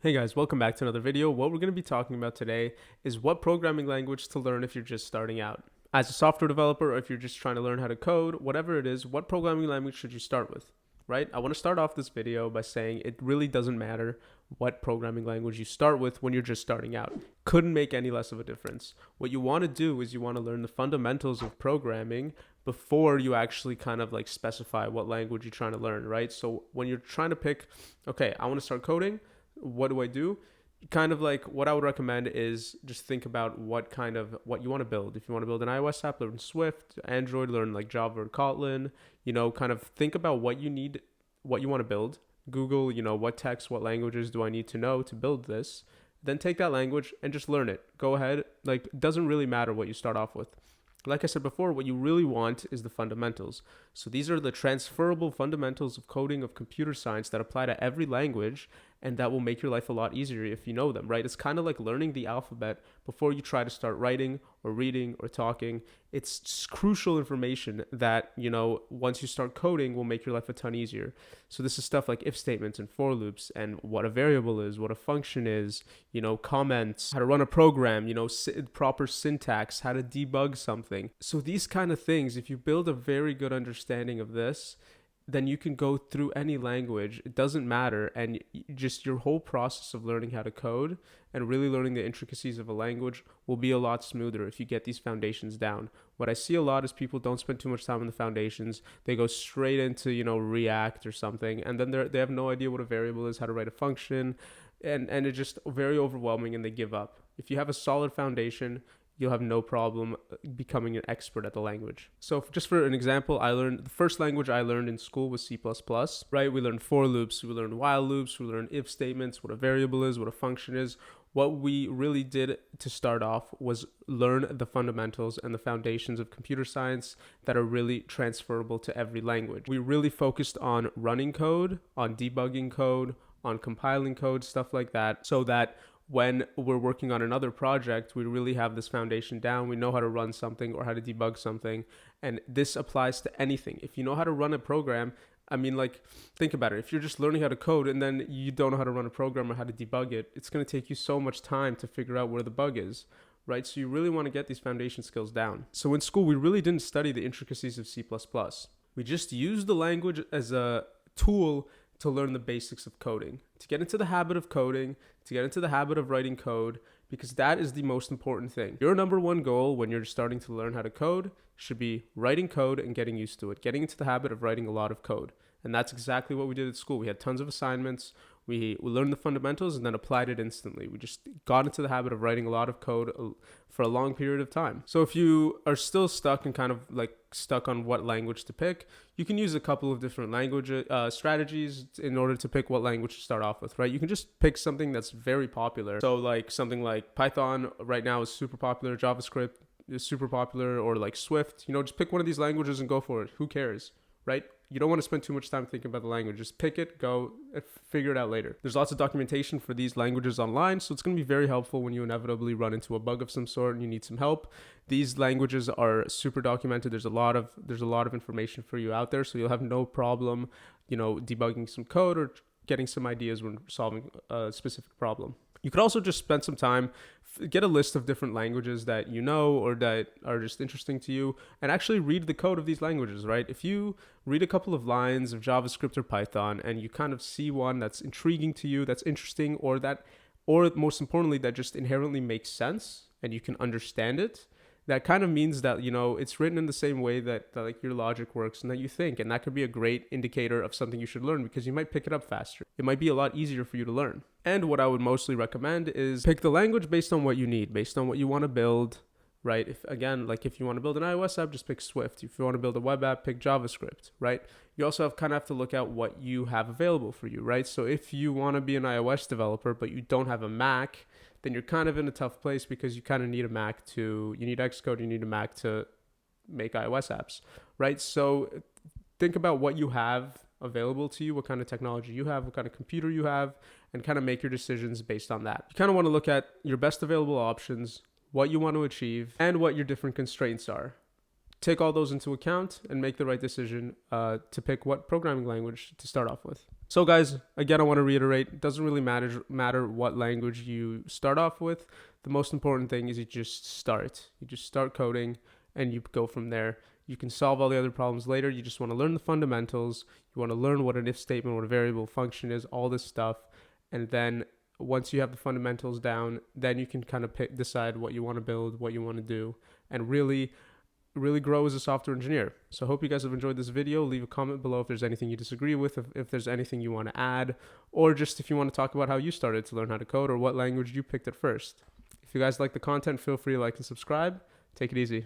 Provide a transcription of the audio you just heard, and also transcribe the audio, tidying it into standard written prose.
Hey guys, welcome back to another video. What we're going to be talking about today is what programming language to learn if you're just starting out. As a software developer, or if you're just trying to learn how to code, whatever it is, what programming language should you start with? Right? I want to start off this video by saying it really doesn't matter what programming language you start with when you're just starting out. Couldn't make any less of a difference. What you want to do is you want to learn the fundamentals of programming before you actually kind of like specify what language you're trying to learn, right? So when you're trying to pick, okay, I want to start coding, what do I do? Kind of like what I would recommend is just think about what you want to build. If you want to build an iOS app, learn Swift. Android, learn like Java or Kotlin. Kind of think about what you need, what you want to build. Google, what text, what languages do I need to know to build this? Then take that language and just learn it. Go ahead. Like, it doesn't really matter what you start off with. Like I said before, what you really want is the fundamentals. So these are the transferable fundamentals of coding, of computer science that apply to every language, and that will make your life a lot easier if you know them, right? It's kind of like learning the alphabet before you try to start writing or reading or talking. It's crucial information that, once you start coding will make your life a ton easier. So this is stuff like if statements and for loops and what a variable is, what a function is, comments, how to run a program, proper syntax, how to debug something. So these kind of things, if you build a very good understanding of this, then you can go through any language. It doesn't matter. And just your whole process of learning how to code and really learning the intricacies of a language will be a lot smoother if you get these foundations down. What I see a lot is people don't spend too much time on the foundations. They go straight into, React or something. And then they have no idea what a variable is, how to write a function. And it's just very overwhelming and they give up. If you have a solid foundation, you'll have no problem becoming an expert at the language. So just for an example, the first language I learned in school was C++, right? We learned for loops, we learned while loops, we learned if statements, what a variable is, what a function is. What we really did to start off was learn the fundamentals and the foundations of computer science that are really transferable to every language. We really focused on running code, on debugging code, on compiling code, stuff like that, so that when we're working on another project, we really have this foundation down. We know how to run something or how to debug something. And this applies to anything. If you know how to run a program, think about it. If you're just learning how to code and then you don't know how to run a program or how to debug it, it's going to take you so much time to figure out where the bug is, right? So you really want to get these foundation skills down. So in school, we really didn't study the intricacies of C++. We just used the language as a tool to learn the basics of coding, to get into the habit of coding, to get into the habit of writing code, because that is the most important thing. Your number one goal when you're starting to learn how to code should be writing code and getting used to it, getting into the habit of writing a lot of code. And that's exactly what we did at school. We had tons of assignments. We learned the fundamentals and then applied it instantly. We just got into the habit of writing a lot of code for a long period of time. So if you are still stuck and kind of like stuck on what language to pick, you can use a couple of different language strategies in order to pick what language to start off with, right? You can just pick something that's very popular. So like something like Python right now is super popular, JavaScript is super popular, or like Swift. Just pick one of these languages and go for it. Who cares, right? You don't want to spend too much time thinking about the language. Just pick it, go, and figure it out later. There's lots of documentation for these languages online, so it's going to be very helpful when you inevitably run into a bug of some sort and you need some help. These languages are super documented. There's a lot of information for you out there, so you'll have no problem, debugging some code or getting some ideas when solving a specific problem. You could also just spend some time, get a list of different languages that you know or that are just interesting to you, and actually read the code of these languages, right? If you read a couple of lines of JavaScript or Python and you kind of see one that's intriguing to you, that's interesting, or most importantly, that just inherently makes sense and you can understand it, that kind of means that, it's written in the same way that like your logic works and that you think. And that could be a great indicator of something you should learn because you might pick it up faster. It might be a lot easier for you to learn. And what I would mostly recommend is pick the language based on what you need, based on what you want to build, right? If you want to build an iOS app, just pick Swift. If you want to build a web app, pick JavaScript, right? You also have to look at what you have available for you, right? So if you want to be an iOS developer, but you don't have a Mac, then you're kind of in a tough place because you kind of need you need Xcode, you need a Mac to make iOS apps, right? So think about what you have available to you, what kind of technology you have, what kind of computer you have, and kind of make your decisions based on that. You kind of want to look at your best available options, what you want to achieve, and what your different constraints are. Take all those into account and make the right decision to pick what programming language to start off with. So guys, again, I want to reiterate, it doesn't really matter what language you start off with. The most important thing is you just start. You just start coding and you go from there. You can solve all the other problems later. You just want to learn the fundamentals. You want to learn what an if statement, what a variable function is, all this stuff. And then once you have the fundamentals down, then you can kind of decide what you want to build, what you want to do, and really grow as a software engineer. So I hope you guys have enjoyed this video. Leave a comment below if there's anything you disagree with, if there's anything you want to add, or just if you want to talk about how you started to learn how to code or what language you picked at first. If you guys like the content, feel free to like and subscribe. Take it easy.